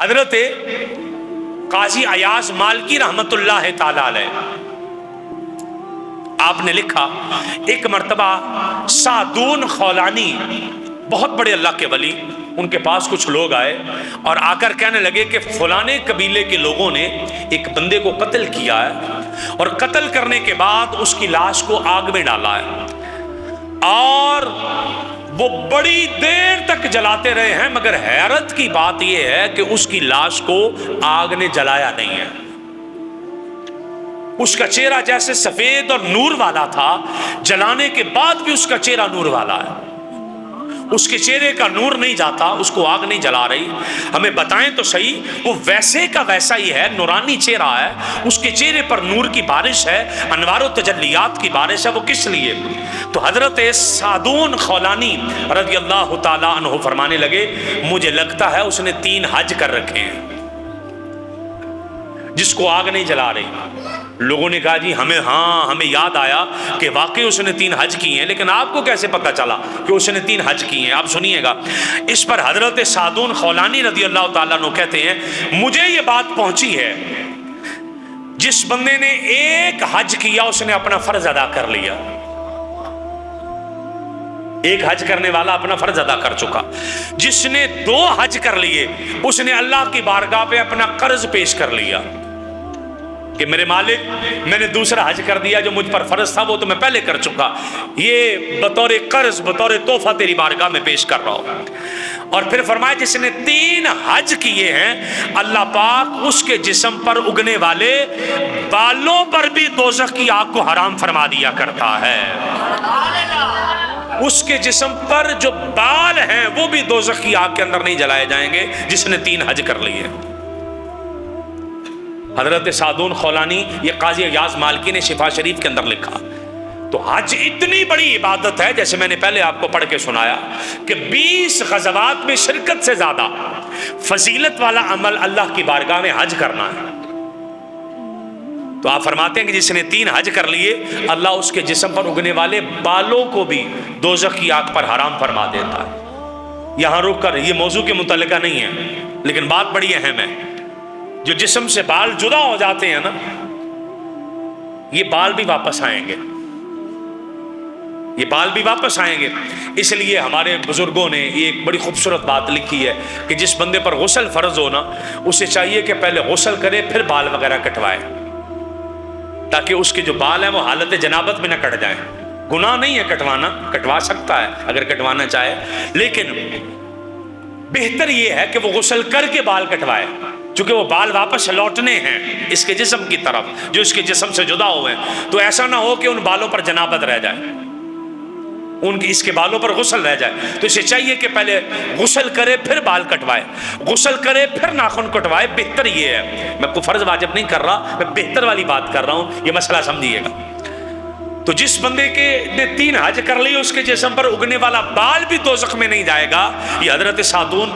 حضرت قاضی ایاز مالکی رحمت اللہ تعالی علیہ، آپ نے لکھا ایک مرتبہ سعدون خولانی، بہت بڑے اللہ کے ولی، ان کے پاس کچھ لوگ آئے اور آ کر کہنے لگے کہ فلانے قبیلے کے لوگوں نے ایک بندے کو قتل کیا ہے اور قتل کرنے کے بعد اس کی لاش کو آگ میں ڈالا ہے، اور وہ بڑی دیر تک جلاتے رہے ہیں، مگر حیرت کی بات یہ ہے کہ اس کی لاش کو آگ نے جلایا نہیں ہے۔ اس کا چہرہ جیسے سفید اور نور والا تھا، جلانے کے بعد بھی اس کا چہرہ نور والا ہے، اس کے چہرے کا نور نہیں جاتا، اس کو آگ نہیں جلا رہی۔ ہمیں بتائیں تو صحیح، وہ ویسے کا ویسا ہی ہے، نورانی چہرہ ہے، اس کے چہرے پر نور کی بارش ہے، انوار و تجلیات کی بارش ہے، وہ کس لیے؟ تو حضرت سعدون خولانی رضی اللہ تعالیٰ عنہ فرمانے لگے، مجھے لگتا ہے اس نے 3 حج کر رکھے ہیں جس کو آگ نہیں جلا رہی۔ لوگوں نے کہا جی ہمیں یاد آیا کہ واقعی اس نے 3 حج کی ہیں، لیکن آپ کو کیسے پتا چلا کہ اس نے 3 حج کی ہیں؟ آپ سنیے گا۔ اس پر حضرت سعدون خولانی رضی اللہ تعالیٰ عنہ کہتے ہیں، مجھے یہ بات پہنچی ہے جس بندے نے 1 حج کیا اس نے اپنا فرض ادا کر لیا، 1 حج کرنے والا اپنا فرض ادا کر چکا۔ جس نے 2 حج کر لیے اس نے اللہ کی بارگاہ پہ اپنا قرض پیش کر لیا کہ میرے مالک، میں نے دوسرا حج کر دیا، جو مجھ پر فرض تھا وہ تو میں پہلے کر چکا، یہ بطور قرض، بطور تحفہ تیری بارگاہ میں پیش کر رہا ہوں۔ اور پھر فرمایا جس نے 3 حج کیے ہیں اللہ پاک اس کے جسم پر اگنے والے بالوں پر بھی دوزخ کی آگ کو حرام فرما دیا کرتا ہے۔ اس کے جسم پر جو بال ہیں وہ بھی دوزخ کی آگ کے اندر نہیں جلائے جائیں گے جس نے 3 حج کر لیے۔ حضرت سعدون خولانی، یہ قاضی ایاز مالکی نے شفا شریف کے اندر لکھا۔ تو حج اتنی بڑی عبادت ہے، جیسے میں نے پہلے آپ کو پڑھ کے سنایا کہ 20 غزوات میں شرکت سے زیادہ فضیلت والا عمل اللہ کی بارگاہ میں حج کرنا ہے۔ تو آپ فرماتے ہیں کہ جس نے 3 حج کر لیے اللہ اس کے جسم پر اگنے والے بالوں کو بھی دوزخ کی آگ پر حرام فرما دیتا ہے۔ یہاں رک کر، یہ موضوع کے متعلقہ نہیں ہے لیکن بات بڑی اہم ہے، جو جسم سے بال جدا ہو جاتے ہیں نا، یہ بال بھی واپس آئیں گے، یہ بال بھی واپس آئیں گے۔ اس لیے ہمارے بزرگوں نے یہ ایک بڑی خوبصورت بات لکھی ہے کہ جس بندے پر غسل فرض ہو نا، اسے چاہیے کہ پہلے غسل کرے پھر بال وغیرہ کٹوائے، تاکہ اس کے جو بال ہیں وہ حالت جنابت میں نہ کٹ جائیں۔ گناہ نہیں ہے کٹوانا، کٹوا سکتا ہے اگر کٹوانا چاہے، لیکن بہتر یہ ہے کہ وہ غسل کر کے بال کٹوائے، چونکہ وہ بال واپس لوٹنے ہیں اس کے جسم کی طرف جو اس کے جسم سے جدا ہوئے ہیں۔ تو ایسا نہ ہو کہ ان بالوں پر جنابت رہ جائے، اس کے بالوں پر غسل رہ جائے۔ تو اسے چاہیے کہ پہلے غسل کرے پھر بال کٹوائے، غسل کرے پھر ناخن کٹوائے۔ بہتر یہ ہے، میں کوئی فرض واجب نہیں کر رہا، میں بہتر والی بات کر رہا ہوں، یہ مسئلہ سمجھیے گا۔ تو جس بندے کے نے 3 حج کر لی اس کے جسم پر اگنے والا بال بھی دوزخ میں نہیں جائے گا۔ یہ حضرت سعدون